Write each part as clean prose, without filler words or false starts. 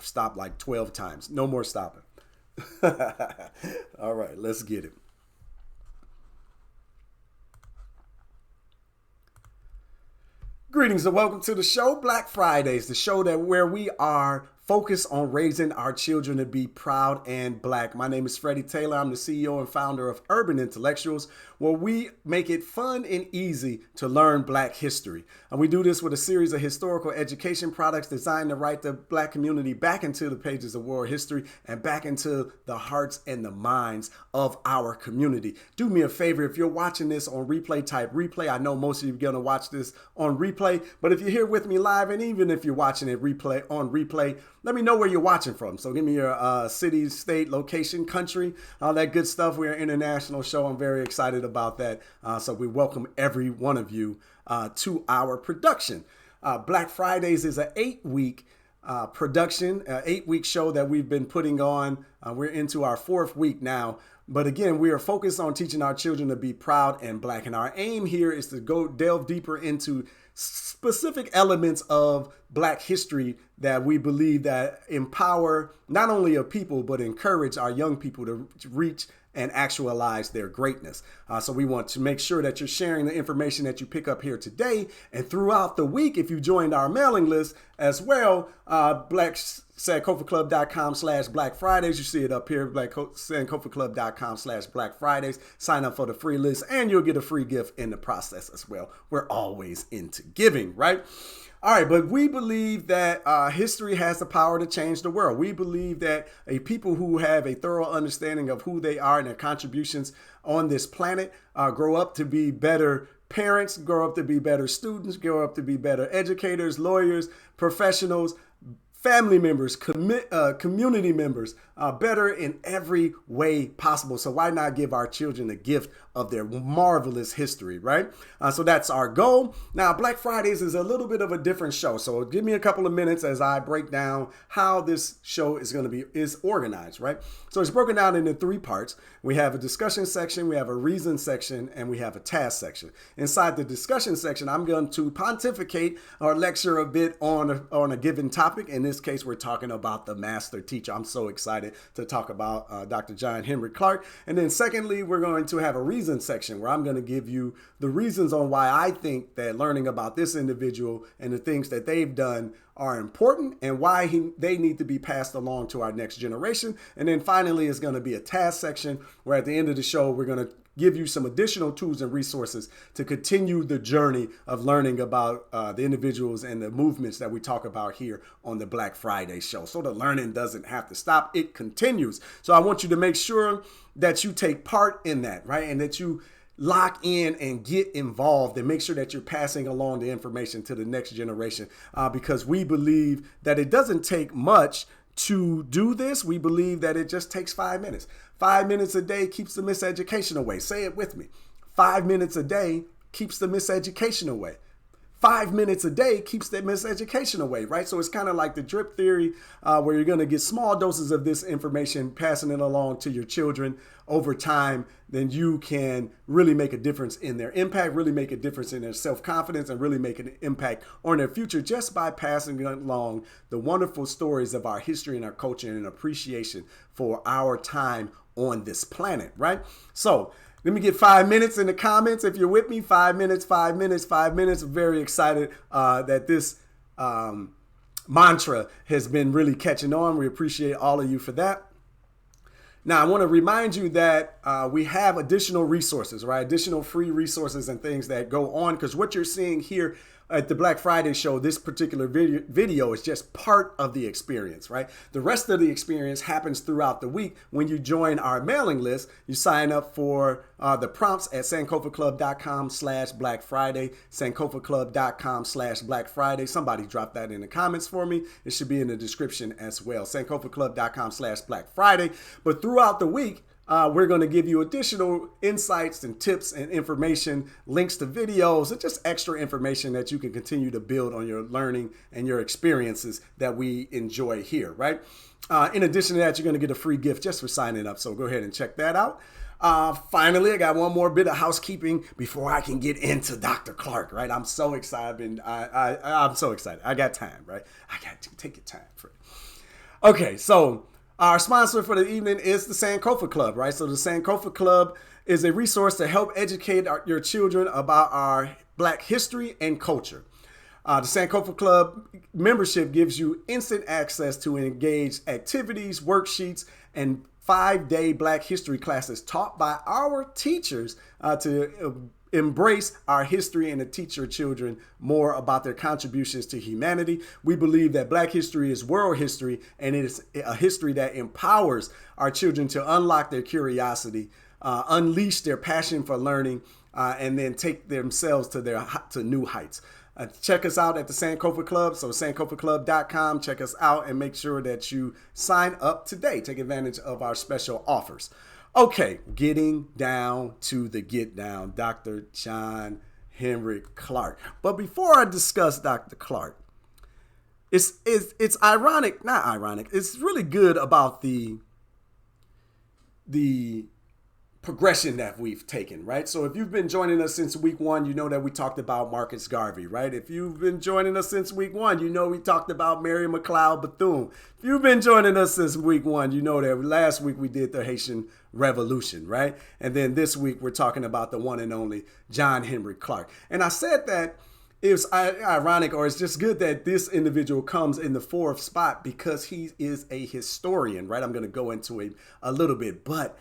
stopped like 12 times. No more stopping. All right, let's get it. Greetings and welcome to the show, Black Fridays, the show that where we are focused on raising our children to be proud and black. My name is Freddie Taylor. I'm the CEO and founder of Urban Intellectuals, where we make it fun and easy to learn black history. And we do this with a series of historical education products designed to write the black community back into the pages of world history and back into the hearts and the minds of our community. Do me a favor, if you're watching this on replay, type replay. I know most of you are going to watch this on replay, but if you're here with me live, and even if you're watching it on replay, let me know where you're watching from. So give me your city, state, location, country, all that good stuff. We're an international show. I'm very excited about that. So we welcome every one of you to our production. Black Fridays is an 8-week production, 8-week show that we've been putting on. We're into our 4th week now. But again, we are focused on teaching our children to be proud and black. And our aim here is to go delve deeper into specific elements of black history that we believe that empower not only a people, but encourage our young people to reach and actualize their greatness. So we want to make sure that you're sharing the information that you pick up here today and throughout the week. If you joined our mailing list as well, BlackSandCofaClub.com/Black Fridays. You see it up here, BlackSandCofaClub.com/Black Fridays. Sign up for the free list and you'll get a free gift in the process as well. We're always into giving, right? All right, but we believe that history has the power to change the world. We believe that a people who have a thorough understanding of who they are and their contributions on this planet grow up to be better parents, grow up to be better students, grow up to be better educators, lawyers, professionals, family members, community members, better in every way possible. So why not give our children a gift of their marvelous history, right? So that's our goal. Now, Black Fridays is a little bit of a different show. So give me a couple of minutes as I break down how this show is organized, right? So it's broken down into 3 parts. We have a discussion section, we have a reason section, and we have a task section. Inside the discussion section, I'm going to pontificate or lecture a bit on a given topic. In this case, we're talking about the master teacher. I'm so excited to talk about Dr. John Henrik Clarke. And then secondly, we're going to have a reason section where I'm going to give you the reasons on why I think that learning about this individual and the things that they've done are important and why they need to be passed along to our next generation. And then finally, it's going to be a task section where at the end of the show, we're going to give you some additional tools and resources to continue the journey of learning about the individuals and the movements that we talk about here on the Black Friday show. So the learning doesn't have to stop. It continues. So I want you to make sure that you take part in that, right? And that you lock in and get involved and make sure that you're passing along the information to the next generation because we believe that it doesn't take much to do this. We believe that it just takes 5 minutes. 5 minutes a day keeps the miseducation away. Say it with me. 5 minutes a day keeps the miseducation away. 5 minutes a day keeps that miseducation away, right? So it's kind of like the drip theory where you're going to get small doses of this information, passing it along to your children over time. Then you can really make a difference in their impact, really make a difference in their self-confidence, and really make an impact on their future just by passing along the wonderful stories of our history and our culture and an appreciation for our time on this planet, right? So let me get 5 minutes in the comments. If you're with me, 5 minutes, 5 minutes, 5 minutes. I'm very excited that this mantra has been really catching on. We appreciate all of you for that. Now, I want to remind you that we have additional resources, right? Additional free resources and things that go on, because what you're seeing here at the Black Friday show, this particular video is just part of the experience, right? The rest of the experience happens throughout the week. When you join our mailing list, you sign up for the prompts at SandCofaClub.com/Black Friday, SandCofaClub.com/Black Friday. Somebody drop that in the comments for me. It should be in the description as well, SandCofaClub.com/Black Friday. But throughout the week, we're going to give you additional insights and tips and information, links to videos, and just extra information that you can continue to build on your learning and your experiences that we enjoy here, right? In addition to that, you're going to get a free gift just for signing up. So go ahead and check that out. Finally, I got one more bit of housekeeping before I can get into Dr. Clarke, right? I'm so excited. I'm so excited. I got time, right? I got to take your time for it. Okay, so our sponsor for the evening is the Sankofa Club, right? So the Sankofa Club is a resource to help educate your children about our Black history and culture. The Sankofa Club membership gives you instant access to engaged activities, worksheets, and 5-day Black history classes taught by our teachers to embrace our history and to teach your children more about their contributions to humanity. We believe that Black history is world history, and it is a history that empowers our children to unlock their curiosity, unleash their passion for learning, and then take themselves to new heights. Check us out at the Sankofa Club. So sankofaclub.com. Check us out and make sure that you sign up today. Take advantage of our special offers. Okay, getting down to the get down, Dr. John Henrik Clarke. But before I discuss Dr. Clarke, it's ironic, not ironic. It's really good about the progression that we've taken, right? So if you've been joining us since week 1, you know that we talked about Marcus Garvey, right? If you've been joining us since week 1, you know we talked about Mary McLeod Bethune. If you've been joining us since week 1, you know that last week we did the Haitian Revolution, right? And then this week we're talking about the one and only John Henrik Clarke. And I said that it's ironic, or it's just good that this individual comes in the 4th spot because he is a historian, right? I'm going to go into it a little bit, but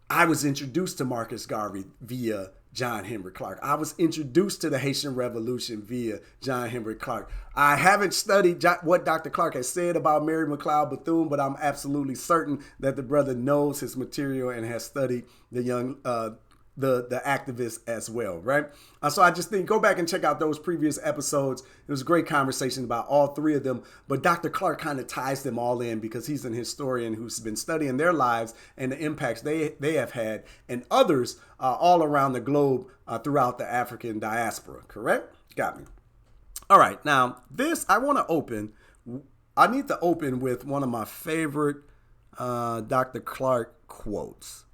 I was introduced to Marcus Garvey via John Henrik Clarke. I was introduced to the Haitian Revolution via John Henrik Clarke. I haven't studied what Dr. Clarke has said about Mary McLeod Bethune, but I'm absolutely certain that the brother knows his material and has studied the young the activists as well, right? So I just think go back and check out those previous episodes. It was a great conversation about all 3 of them, but Dr. Clarke kind of ties them all in because he's an historian who's been studying their lives and the impacts they have had and others all around the globe throughout the African diaspora, correct? Got me. All right, now this I need to open with one of my favorite Dr. Clarke quotes.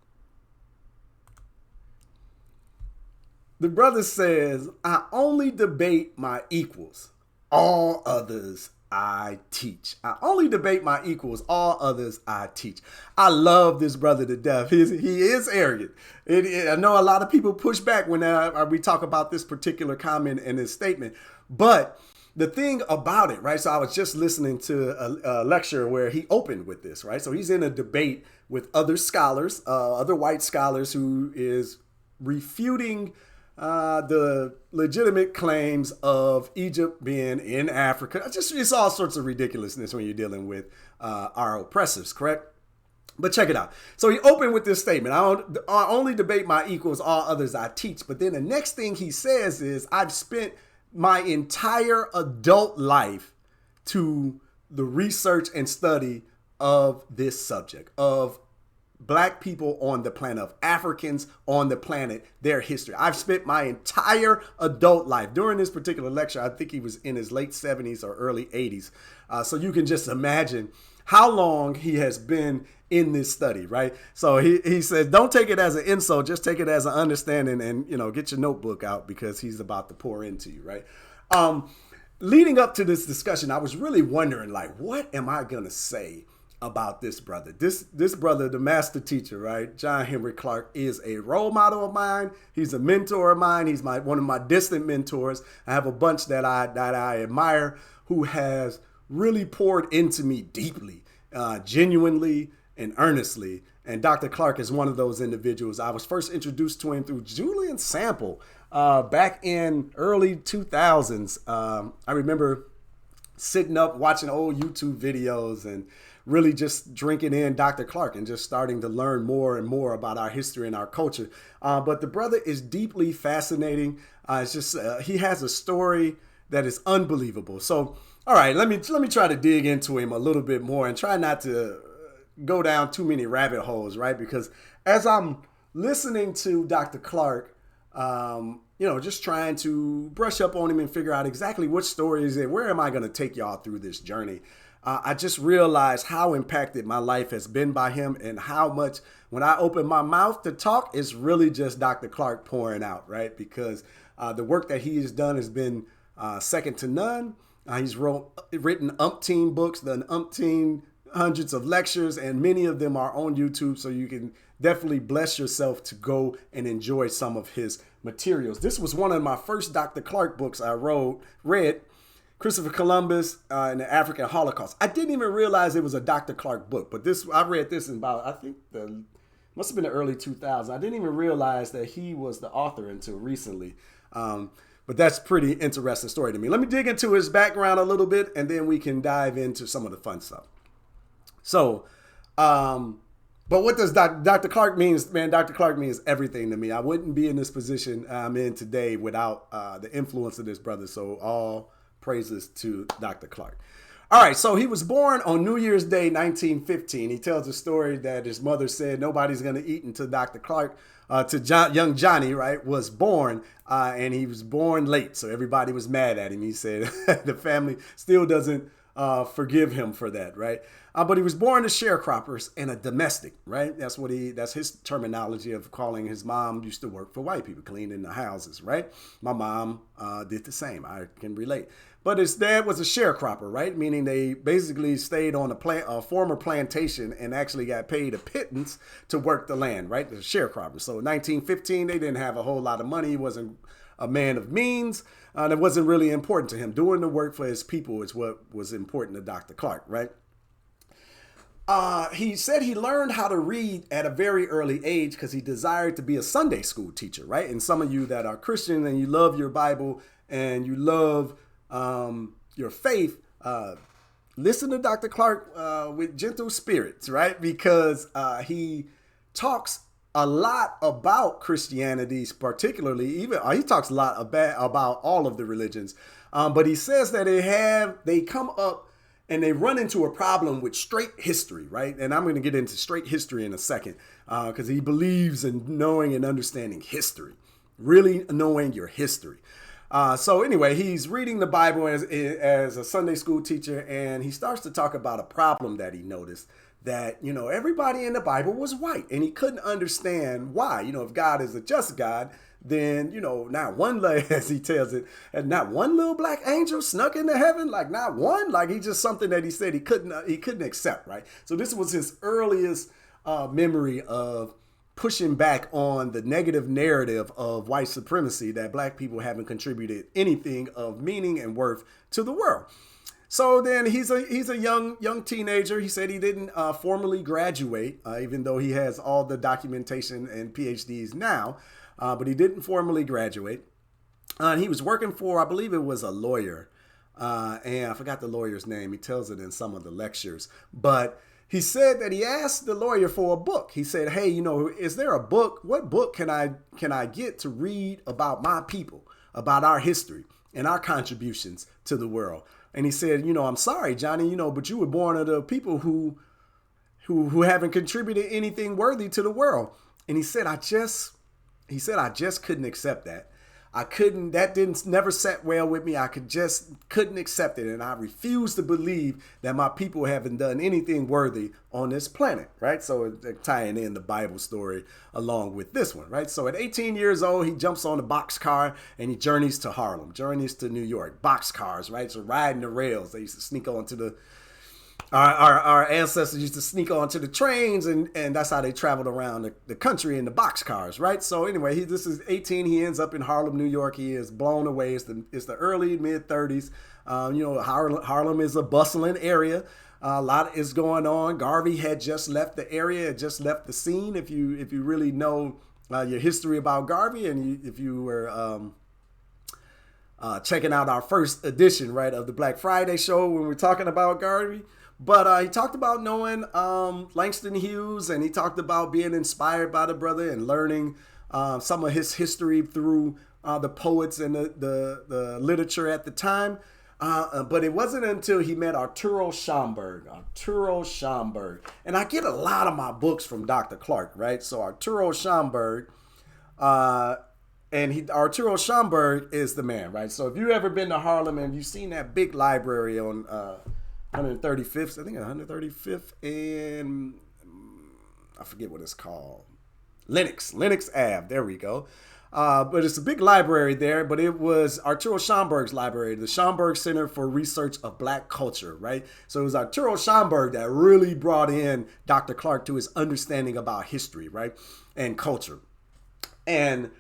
The brother says, "I only debate my equals. All others I teach." I only debate my equals. All others I teach. I love this brother to death. He is arrogant. I know a lot of people push back when we talk about this particular comment and his statement. But the thing about it, right? So I was just listening to a lecture where he opened with this, right? So he's in a debate with other scholars, other white scholars, who is refuting the legitimate claims of Egypt being in Africa. It's all sorts of ridiculousness when you're dealing with our oppressors, correct? But check it out. So he opened with this statement: I only debate my equals, all others I teach. But then the next thing he says is, I've spent my entire adult life to the research and study of this subject, of Black people on the planet, of Africans on the planet, their history. I've spent my entire adult life. During this particular lecture, I think he was in his late 70s or early 80s. So you can just imagine how long he has been in this study, right? So he says, don't take it as an insult, just take it as an understanding, and get your notebook out because he's about to pour into you, right? Leading up to this discussion, I was really wondering, like, what am I going to say about this brother? This brother, the master teacher, right? John Henrik Clarke is a role model of mine. He's a mentor of mine. He's one of my distant mentors. I have a bunch that I admire, who has really poured into me deeply, genuinely and earnestly. And Dr. Clarke is one of those individuals. I was first introduced to him through Julian Sample back in early 2000s. I remember sitting up watching old YouTube videos and really just drinking in Dr. Clarke and just starting to learn more and more about our history and our culture. But the brother is deeply fascinating. It's just he has a story that is unbelievable. So, all right, let me try to dig into him a little bit more and try not to go down too many rabbit holes, right? Because as I'm listening to Dr. Clarke, just trying to brush up on him and figure out exactly what story is it, where am I going to take y'all through this journey? I just realized how impacted my life has been by him, and how much when I open my mouth to talk, it's really just Dr. Clarke pouring out, right? Because the work that he has done has been second to none. He's written umpteen books, done umpteen hundreds of lectures, and many of them are on YouTube, so you can definitely bless yourself to go and enjoy some of his materials. This was one of my first Dr. Clarke books I read, Christopher Columbus and the African Holocaust. I didn't even realize it was a Dr. Clarke book, but I read this in about, I think must have been the early 2000s. I didn't even realize that he was the author until recently. But that's pretty interesting story to me. Let me dig into his background a little bit, and then we can dive into some of the fun stuff. So, but what does Dr. Clarke means? Man, Dr. Clarke means everything to me. I wouldn't be in this position I'm in today without the influence of this brother. So all praises to Dr. Clarke. All right, so he was born on New Year's Day, 1915. He tells a story that his mother said nobody's going to eat until Dr. Clarke, young Johnny, right, was born, and he was born late, so everybody was mad at him. He said the family still doesn't forgive him for that, right? But he was born to sharecroppers and a domestic, right? That's his terminology of calling his mom used to work for white people, cleaning the houses, right? My mom did the same. I can relate. But his dad was a sharecropper, right? Meaning they basically stayed on a former plantation and actually got paid a pittance to work the land, right? The sharecropper. So in 1915, they didn't have a whole lot of money. He wasn't a man of means. That wasn't really important to him. Doing the work for his people is what was important to Dr. Clarke, right? He said he learned how to read at a very early age because he desired to be a Sunday school teacher, right? And some of you that are Christian and you love your Bible and you love your faith, listen to Dr. Clarke with gentle spirits, right? Because he talks a lot about Christianity, particularly. Even he talks a lot about all of the religions, but he says that they come up and they run into a problem with straight history, right? And I'm going to get into straight history in a second because he believes in knowing and understanding history, really knowing your history. So anyway, he's reading the Bible as a Sunday school teacher, and he starts to talk about a problem that he noticed, that, everybody in the Bible was white, and he couldn't understand why. If God is a just God, then, not one, as he tells it, and not one little black angel snuck into heaven, like not one, like he just something that he said he couldn't accept, right? So this was his earliest memory of pushing back on the negative narrative of white supremacy, that black people haven't contributed anything of meaning and worth to the world. So then he's a young teenager. He said he didn't formally graduate, even though he has all the documentation and PhDs now, but he didn't formally graduate. And he was working for, I believe it was a lawyer, and I forgot the lawyer's name. He tells it in some of the lectures, but he said that he asked the lawyer for a book. He said, hey, is there a book? What book can I get to read about my people, about our history and our contributions to the world? And he said, I'm sorry, Johnny, but you were born of the people who haven't contributed anything worthy to the world. And he said, I just couldn't accept that. Never sat well with me. Couldn't accept it. And I refuse to believe that my people haven't done anything worthy on this planet, right? So tying in the Bible story along with this one, right? So at 18 years old, he jumps on a boxcar and he journeys to Harlem, journeys to New York. Boxcars, right? So riding the rails. They used to sneak onto our ancestors used to sneak onto the trains, and that's how they traveled around the country in the boxcars, right? So anyway, this is 18. He ends up in Harlem, New York. He is blown away. It's the early mid 30s. Harlem is a bustling area. A lot is going on. Garvey had just left the area, had just left the scene. If you really know your history about Garvey, and if you were checking out our first edition, right, of the Black Friday show when we're talking about Garvey. But he talked about knowing Langston Hughes, and he talked about being inspired by the brother and learning some of his history through the poets and the literature at the time. But it wasn't until he met Arturo Schomburg. And I get a lot of my books from Dr. Clarke, right? So Arturo Schomburg, Arturo Schomburg is the man, right? So if you've ever been to Harlem and you've seen that big library on 135th, I think 135th and I forget what it's called. Lenox Ave. There we go. But it's a big library there, but it was Arturo Schomburg's library, the Schomburg Center for Research of Black Culture, right? So it was Arturo Schomburg that really brought in Dr. Clarke to his understanding about history, right? And culture. And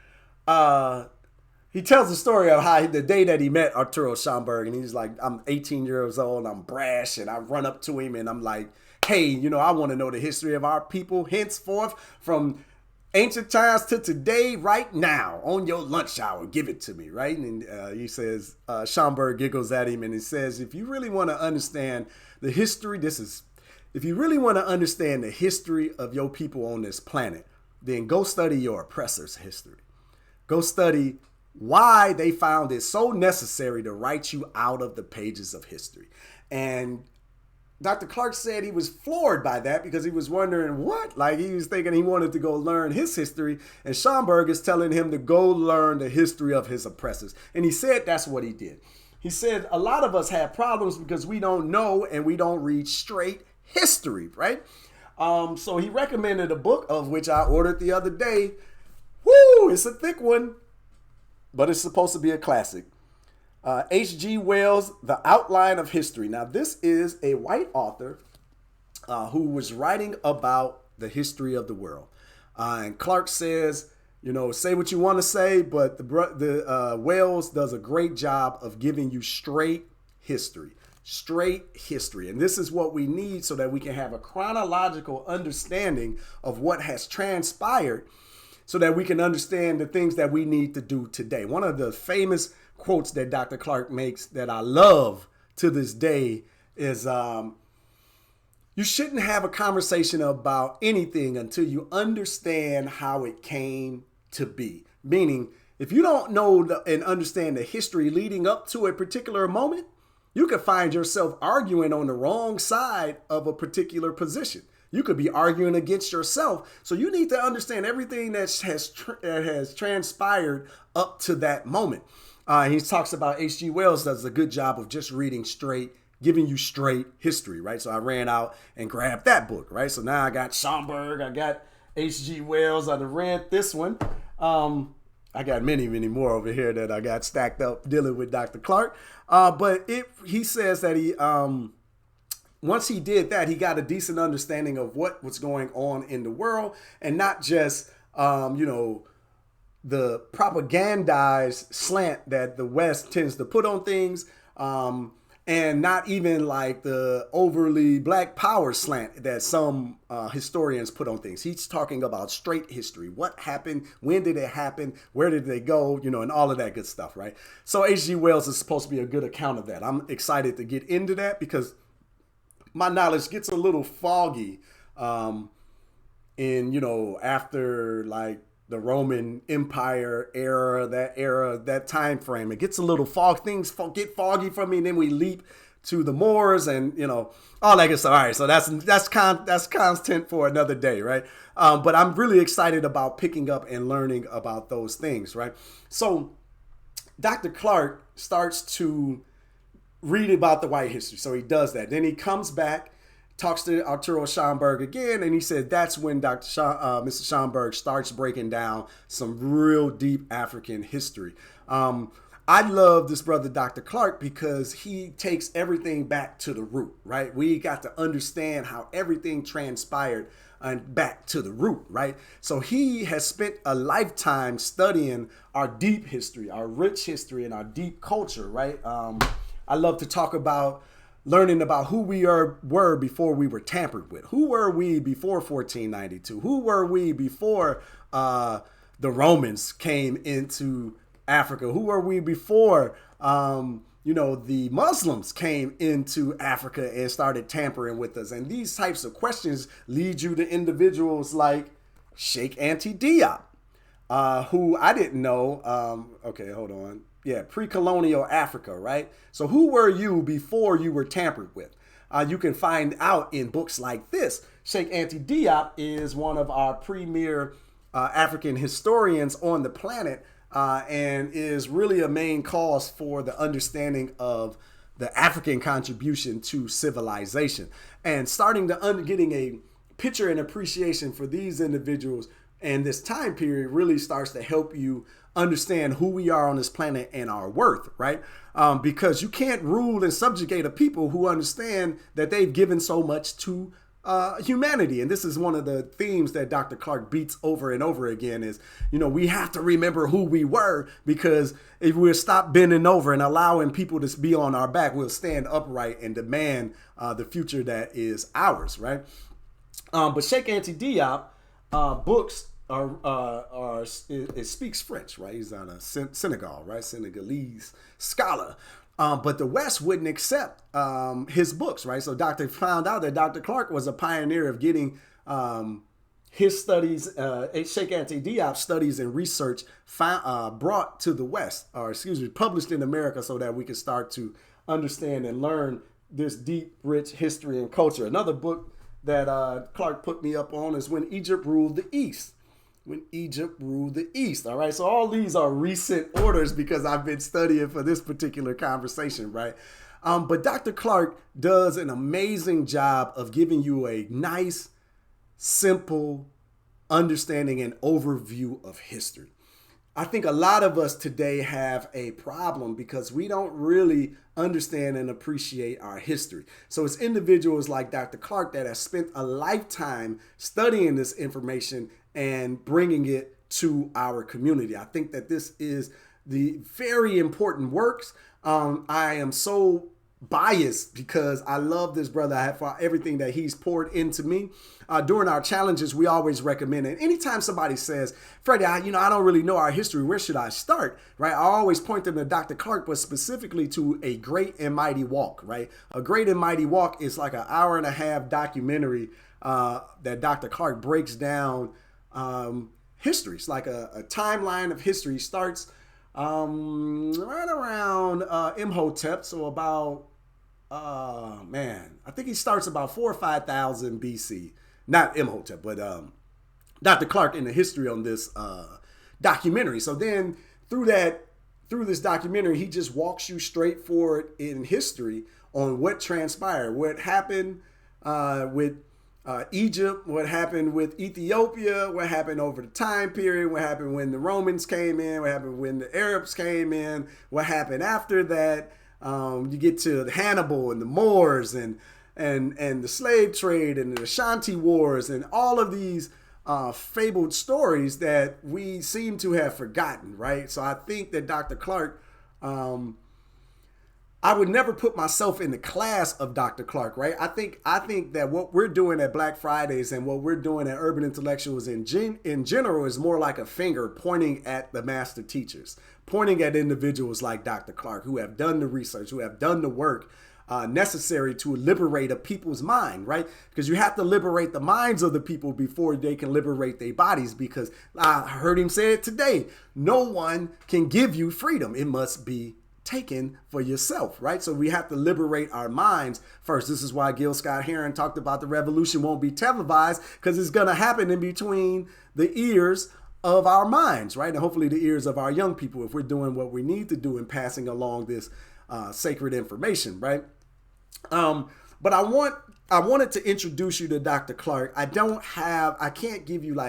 he tells the story of how the day that he met Arturo Schomburg, and he's like, I'm 18 years old, I'm brash, and I run up to him and I'm like, hey, I want to know the history of our people henceforth from ancient times to today, right now, on your lunch hour. Give it to me, right? And he says, Schomburg giggles at him and he says, if you really want to understand the history, if you really want to understand the history of your people on this planet, then go study your oppressor's history. Go study why they found it so necessary to write you out of the pages of history. And Dr. Clarke said he was floored by that because he was wondering what? Like he was thinking he wanted to go learn his history, and Schomburg is telling him to go learn the history of his oppressors. And he said that's what he did. He said a lot of us have problems because we don't know and we don't read straight history, right? So he recommended a book of which I ordered the other day. Woo! It's a thick one, but it's supposed to be a classic. H.G. Wells' The Outline of History. Now, this is a white author who was writing about the history of the world. And Clarke says, say what you want to say, but the Wells does a great job of giving you straight history. Straight history. And this is what we need so that we can have a chronological understanding of what has transpired so that we can understand the things that we need to do today. One of the famous quotes that Dr. Clarke makes that I love to this day is you shouldn't have a conversation about anything until you understand how it came to be. Meaning, if you don't know and understand the history leading up to a particular moment, you could find yourself arguing on the wrong side of a particular position. You could be arguing against yourself. So you need to understand everything that has transpired up to that moment. He talks about H.G. Wells does a good job of just reading straight, giving you straight history, right? So I ran out and grabbed that book, right? So now I got Schomburg, I got H.G. Wells, I read this one. I got many, many more over here that I got stacked up dealing with Dr. Clarke. But he says that he once he did that, he got a decent understanding of what was going on in the world and not just, the propagandized slant that the West tends to put on things, and not even like the overly black power slant that some historians put on things. He's talking about straight history. What happened? When did it happen? Where did they go? And all of that good stuff, right? So H.G. Wells is supposed to be a good account of that. I'm excited to get into that because my knowledge gets a little foggy after like the Roman Empire era, that time frame. It gets a little foggy. Things get foggy for me, and then we leap to the Moors and all that good stuff. All right, so that's content for another day, right? But I'm really excited about picking up and learning about those things, right? So Dr. Clarke starts to read about the white history, so he does that. Then he comes back, talks to Arturo Schomburg again, and he said that's when Mr. Schomburg starts breaking down some real deep African history. I love this brother, Dr. Clarke, because he takes everything back to the root, right? We got to understand how everything transpired and back to the root, right? So he has spent a lifetime studying our deep history, our rich history, and our deep culture, right? I love to talk about learning about who we were before we were tampered with. Who were we before 1492? Who were we before the Romans came into Africa? Who were we before the Muslims came into Africa and started tampering with us? And these types of questions lead you to individuals like Sheikh Anta Diop, who I didn't know. Okay, hold on. Yeah, pre-colonial Africa, right? So who were you before you were tampered with? You can find out in books like this. Sheikh Anta Diop is one of our premier African historians on the planet, and is really a main cause for the understanding of the African contribution to civilization. And starting to getting a picture and appreciation for these individuals and this time period really starts to help you understand who we are on this planet and our worth, right? Because you can't rule and subjugate a people who understand that they've given so much to humanity. And this is one of the themes that Dr. Clarke beats over and over again is, we have to remember who we were, because if we stop bending over and allowing people to be on our back, we'll stand upright and demand the future that is ours, right? But Sheikh Anta Diop books it speaks French, right? He's out of Senegal, right? Senegalese scholar. But the West wouldn't accept his books, right? So found out that Dr. Clarke was a pioneer of getting his studies, Sheikh Anta Diop's studies and research brought to the West, published in America, so that we could start to understand and learn this deep, rich history and culture. Another book that Clarke put me up on is When Egypt Ruled the East. When Egypt Ruled the East. All right. So all these are recent orders because I've been studying for this particular conversation, right? But Dr. Clarke does an amazing job of giving you a nice, simple understanding and overview of history. I think a lot of us today have a problem because we don't really understand and appreciate our history. So it's individuals like Dr. Clarke that have spent a lifetime studying this information and bringing it to our community. I think that this is the very important works. I am so biased because I love this brother. I have for everything that he's poured into me. During our challenges, we always recommend it. Anytime somebody says, Freddie, I don't really know our history, where should I start? Right? I always point them to Dr. Clarke, but specifically to A Great and Mighty Walk, right? A Great and Mighty Walk is like an 1.5-hour documentary that Dr. Clarke breaks down history. It's like a timeline of history. Starts right around Imhotep, so about I think he starts about 4,000 or 5,000 BC. Not Imhotep, but Dr. Clarke in the history on this documentary. So then through this documentary, he just walks you straight forward in history on what transpired, what happened with Egypt, what happened with Ethiopia, what happened over the time period, what happened when the Romans came in, what happened when the Arabs came in, what happened after that. You get to Hannibal and the Moors and the slave trade and the Ashanti Wars and all of these fabled stories that we seem to have forgotten, right? So I think that Dr. Clarke, I would never put myself in the class of Dr. Clarke, right? I think that what we're doing at Black Fridays and what we're doing at Urban Intellectuals in general is more like a finger pointing at the master teachers, pointing at individuals like Dr. Clarke who have done the research, who have done the work necessary to liberate a people's mind, right? Because you have to liberate the minds of the people before they can liberate their bodies, because I heard him say it today. No one can give you freedom. It must be taken for yourself, right? So we have to liberate our minds first. This is why Gil Scott-Heron talked about the revolution won't be televised, because it's going to happen in between the ears of our minds, right? And hopefully the ears of our young people, if we're doing what we need to do in passing along this sacred information, right? But I wanted to introduce you to Dr. Clarke. I can't give you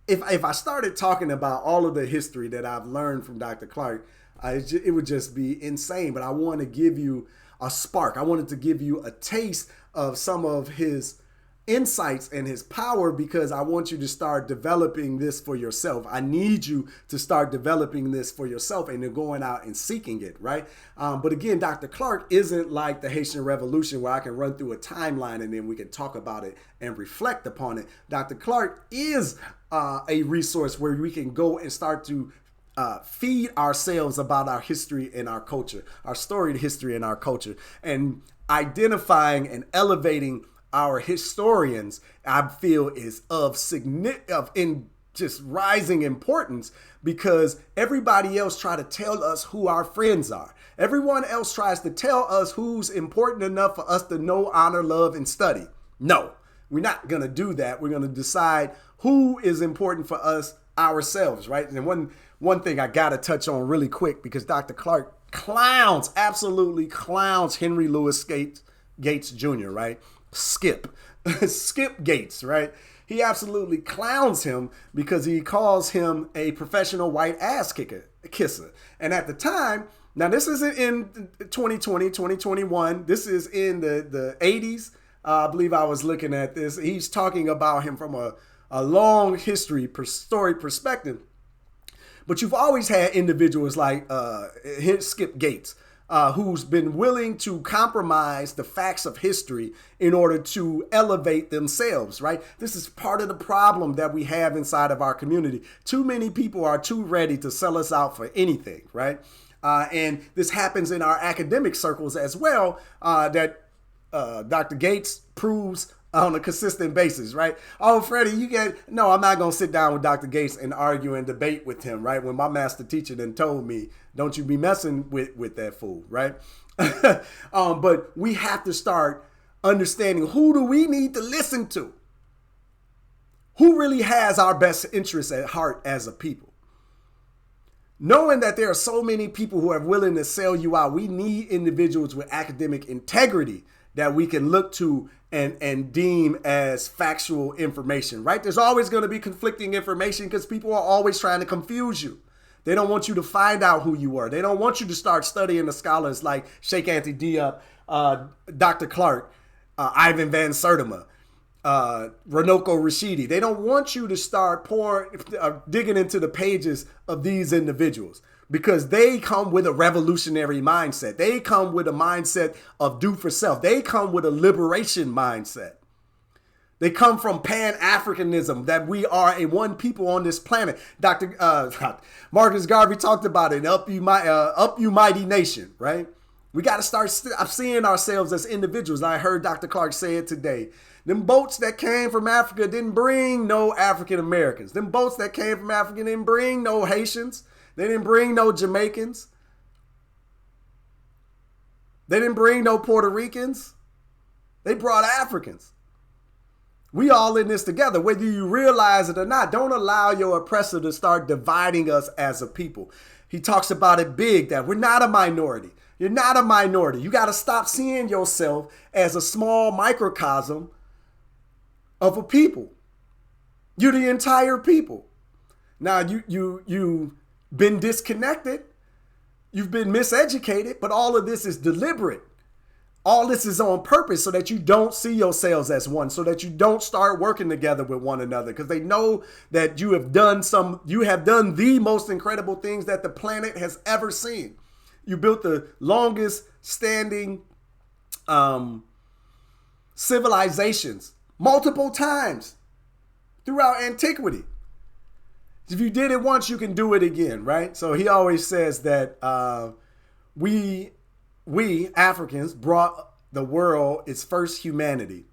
if I started talking about all of the history that I've learned from Dr. Clarke, it would just be insane. But I want to give you a spark. I wanted to give you a taste of some of his insights and his power, because I want you to start developing this for yourself. I need you to start developing this for yourself and then going out and seeking it, right? But again, Dr. Clarke isn't like the Haitian Revolution where I can run through a timeline and then we can talk about it and reflect upon it. Dr. Clarke is a resource where we can go and start to feed ourselves about our history and our culture, our storied history and our culture, and identifying and elevating our historians, I feel, is of just rising importance, because everybody else try to tell us who our friends are. Everyone else tries to tell us who's important enough for us to know, honor, love, and study. No, we're not going to do that. We're going to decide who is important for us ourselves, right? And one thing I got to touch on really quick, because Dr. Clarke absolutely clowns Henry Louis Gates Jr., right? Skip Gates, right? He absolutely clowns him because he calls him a professional white ass kisser. And at the time, now this isn't in 2020, 2021. This is in the 80s. I believe I was looking at this. He's talking about him from a long history story perspective. But you've always had individuals like Skip Gates, who's been willing to compromise the facts of history in order to elevate themselves, right? This is part of the problem that we have inside of our community. Too many people are too ready to sell us out for anything, right? And this happens in our academic circles as well, that Dr. Gates proves on a consistent basis, right? Oh, Freddie, no, I'm not going to sit down with Dr. Gates and argue and debate with him, right? When my master teacher then told me, don't you be messing with that fool, right? But we have to start understanding, who do we need to listen to? Who really has our best interests at heart as a people? Knowing that there are so many people who are willing to sell you out, we need individuals with academic integrity that we can look to and deem as factual information, right? There's always going to be conflicting information because people are always trying to confuse you. They don't want you to find out who you are. They don't want you to start studying the scholars like Sheikh Anta Diop, Dr. Clarke, Ivan Van Sertima, Runoko Rashidi. They don't want you to start digging into the pages of these individuals, because they come with a revolutionary mindset. They come with a mindset of do for self. They come with a liberation mindset. They come from Pan-Africanism, that we are a one people on this planet. Dr. Marcus Garvey talked about it, up you mighty nation, right? We got to start seeing ourselves as individuals. I heard Dr. Clarke say it today. Them boats that came from Africa didn't bring no African Americans. Them boats that came from Africa didn't bring no Haitians. They didn't bring no Jamaicans. They didn't bring no Puerto Ricans. They brought Africans. We all in this together, whether you realize it or not. Don't allow your oppressor to start dividing us as a people. He talks about it big, that we're not a minority. You're not a minority. You got to stop seeing yourself as a small microcosm of a people. You're the entire people. Now, you've been disconnected. You've been miseducated, but all of this is deliberate. All this is on purpose so that you don't see yourselves as one, so that you don't start working together with one another, because they know that you have done the most incredible things that the planet has ever seen. You built the longest standing civilizations multiple times throughout antiquity. If you did it once, you can do it again, right? So he always says that we Africans brought the world its first humanity,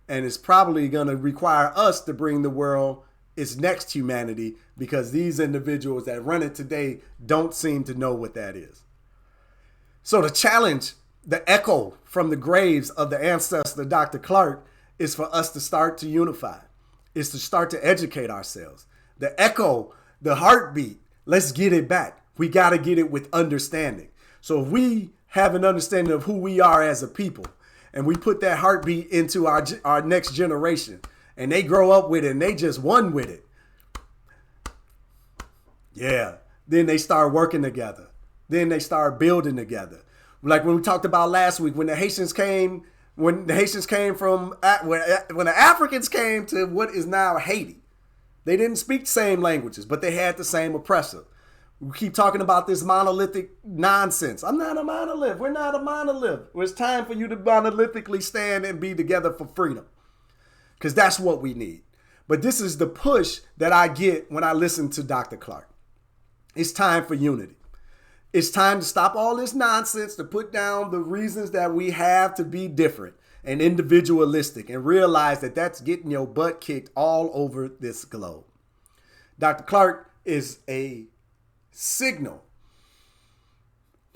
and it's probably going to require us to bring the world its next humanity, because these individuals that run it today don't seem to know what that is. So the challenge, the echo from the graves of the ancestor Dr. Clarke, is for us to start to unify, is to start to educate ourselves. The echo, the heartbeat, let's get it back. We got to get it with understanding. So if we have an understanding of who we are as a people, and we put that heartbeat into our next generation, and they grow up with it and they just one with it, yeah, then they start working together. Then they start building together. Like when we talked about last week, when the Haitians came from, when the Africans came to what is now Haiti, they didn't speak the same languages, but they had the same oppressor. We keep talking about this monolithic nonsense. I'm not a monolith. We're not a monolith. It's time for you to monolithically stand and be together for freedom, because that's what we need. But this is the push that I get when I listen to Dr. Clarke. It's time for unity. It's time to stop all this nonsense, to put down the reasons that we have to be different and individualistic, and realize that that's getting your butt kicked all over this globe. Dr. Clarke is a signal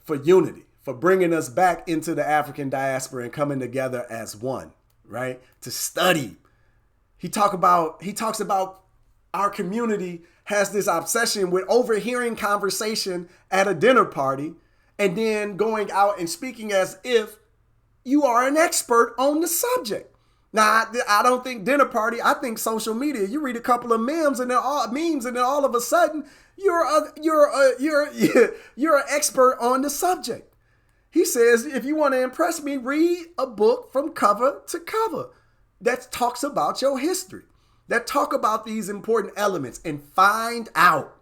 for unity, for bringing us back into the African diaspora and coming together as one, right? To study. He talks about our community has this obsession with overhearing conversation at a dinner party and then going out and speaking as if you are an expert on the subject. Now, I don't think dinner party. I think social media. You read a couple of memes, and then all of a sudden you're an expert on the subject. He says, if you want to impress me, read a book from cover to cover that talks about your history, that talk about these important elements, and find out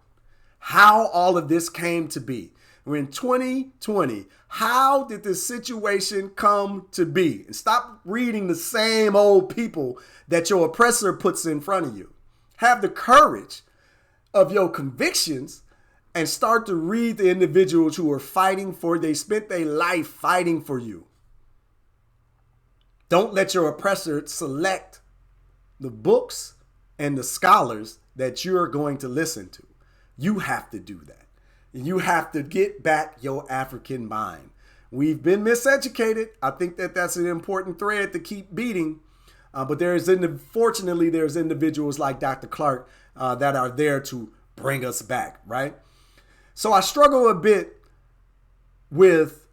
how all of this came to be. We're in 2020. How did this situation come to be? And stop reading the same old people that your oppressor puts in front of you. Have the courage of your convictions and start to read the individuals who are fighting for, they spent their life fighting for you. Don't let your oppressor select the books and the scholars that you're going to listen to. You have to do that. You have to get back your African mind. We've been miseducated. I think that that's an important thread to keep beating. But fortunately, there's individuals like Dr. Clarke that are there to bring us back, right? So I struggle a bit with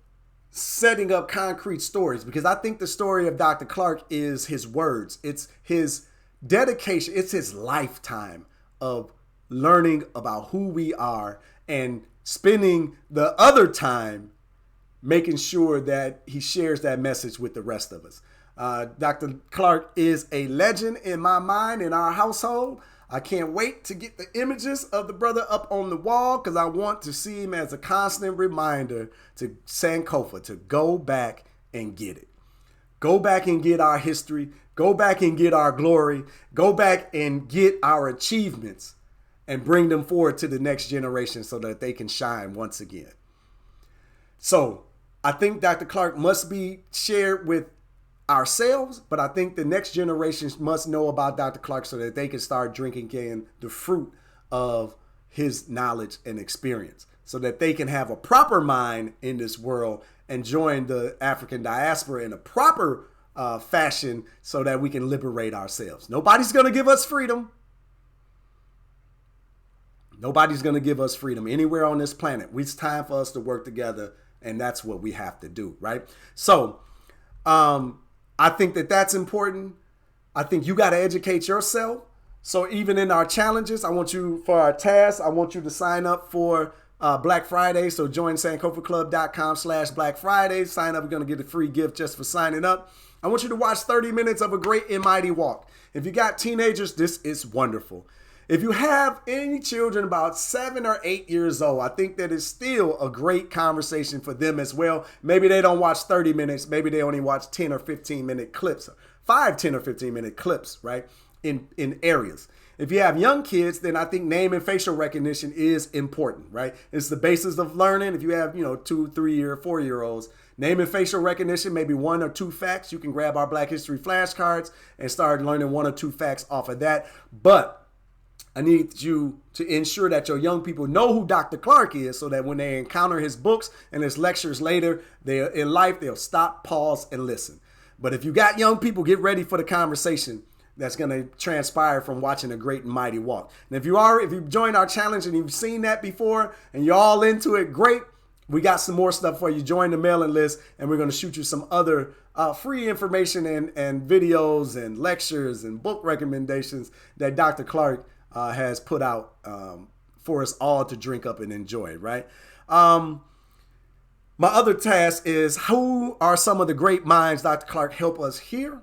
setting up concrete stories because I think the story of Dr. Clarke is his words. It's his dedication. It's his lifetime of learning about who we are and spending the other time making sure that he shares that message with the rest of us. Dr. Clarke is a legend in my mind, in our household. I can't wait to get the images of the brother up on the wall because I want to see him as a constant reminder to Sankofa to go back and get it. Go back and get our history. Go back and get our glory. Go back and get our achievements and bring them forward to the next generation so that they can shine once again. So I think Dr. Clarke must be shared with ourselves, but I think the next generations must know about Dr. Clarke so that they can start drinking in the fruit of his knowledge and experience so that they can have a proper mind in this world and join the African diaspora in a proper fashion so that we can liberate ourselves. Nobody's going to give us freedom. Nobody's going to give us freedom anywhere on this planet. It's time for us to work together, and that's what we have to do, right? So I think that that's important. I think you got to educate yourself. So even in our challenges, for our tasks, I want you to sign up for Black Friday. So join Sankofa'Club.com/Black Friday. Sign up. We're going to get a free gift just for signing up. I want you to watch 30 minutes of a great and mighty walk. If you got teenagers, this is wonderful. If you have any children about 7 or 8 years old, I think that is still a great conversation for them as well. Maybe they don't watch 30 minutes. Maybe they only watch 10 or 15-minute clips, 10 or 15-minute clips, right, in areas. If you have young kids, then I think name and facial recognition is important, right? It's the basis of learning. If you have, 2, 3, or 4-year-olds, name and facial recognition, maybe 1 or 2 facts. You can grab our Black History flashcards and start learning 1 or 2 facts off of that. But I need you to ensure that your young people know who Dr. Clarke is so that when they encounter his books and his lectures later in life, they'll stop, pause, and listen. But if you got young people, get ready for the conversation that's going to transpire from watching a great and mighty walk. And if you've joined our challenge and you've seen that before and you're all into it, great. We got some more stuff for you. Join the mailing list and we're going to shoot you some other free information and videos and lectures and book recommendations that Dr. Clarke has put out for us all to drink up and enjoy, right? My other task is, who are some of the great minds Dr. Clarke help us here?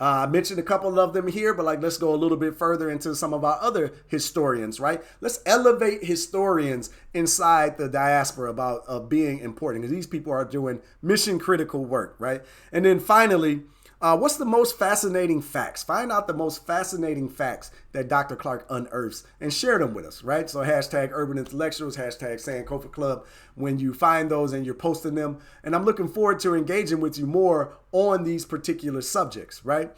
I mentioned a couple of them here, but let's go a little bit further into some of our other historians, right? Let's elevate historians inside the diaspora about being important, because these people are doing mission critical work, right? And then finally, what's the most fascinating facts? Find out the most fascinating facts that Dr. Clarke unearths and share them with us, right? So hashtag Urban Intellectuals, hashtag Sankofa Club when you find those and you're posting them. And I'm looking forward to engaging with you more on these particular subjects, right?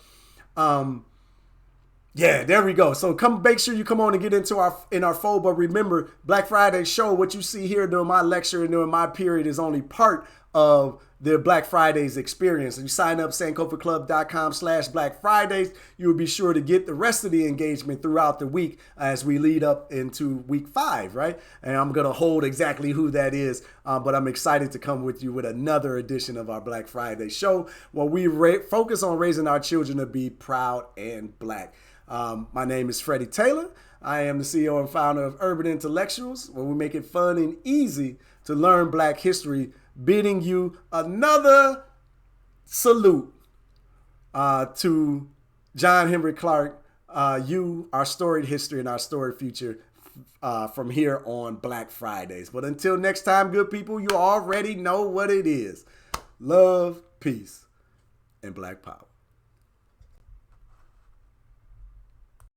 Yeah, there we go. So make sure you come on and get into our fold. But remember, Black Friday show, what you see here during my lecture and during my period is only part of the Black Fridays experience. And you sign up sankofaclub.com/Black Fridays. You will be sure to get the rest of the engagement throughout the week as we lead up into week 5, right? And I'm going to hold exactly who that is, but I'm excited to come with you with another edition of our Black Friday show where we focus on raising our children to be proud and Black. My name is Freddie Taylor. I am the CEO and founder of Urban Intellectuals, where we make it fun and easy to learn Black history, bidding you another salute to John Henrik Clarke, you, our storied history and our storied future from here on Black Fridays. But until next time, good people, you already know what it is. Love, peace, and Black power.